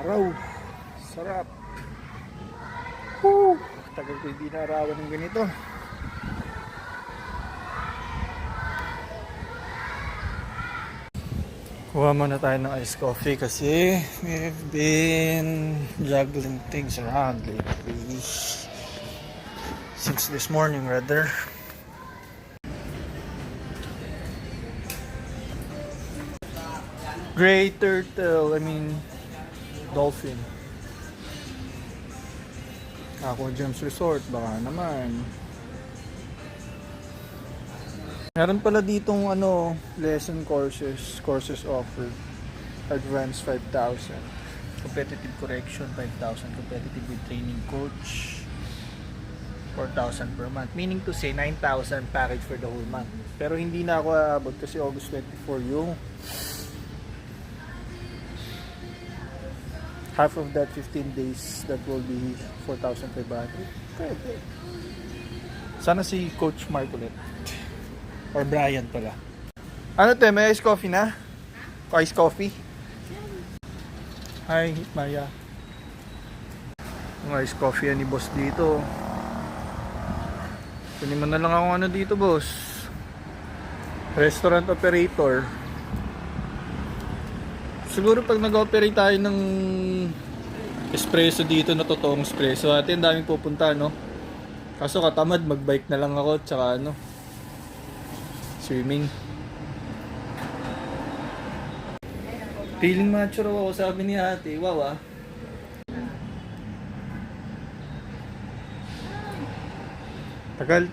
araw. Sarap. Woo! Tagal ko hindi naarawan ng ganito. Kuha muna tayo ng iced coffee kasi we've been juggling things around lately. Since this morning rather. Gray turtle, dolphin. Ako Gems Resort, baka naman. Meron pala ditong lesson courses offered. Advanced 5,000. Competitive correction 5,000. Competitive with training coach 4,000 per month. Meaning to say 9,000 package for the whole month. Pero hindi na ako aabot kasi August 24 yung half of that 15 days that will be 4,500. Pwede. Sana si Coach Mark ulit. Or Brian pala. Ano te, may iced coffee na? Iced coffee? Hi, Maya. Ang iced coffee ni boss dito. Kunin mo na lang ako dito, boss. Restaurant operator. Siguro pag nag-operate tayo ng espresso dito na totoong espresso, atin daming pupunta, no? Kaso katamad, mag-bike na lang ako, tsaka swimming. Feeling mature ako, sabi ni ate. Wow, ah. Tagal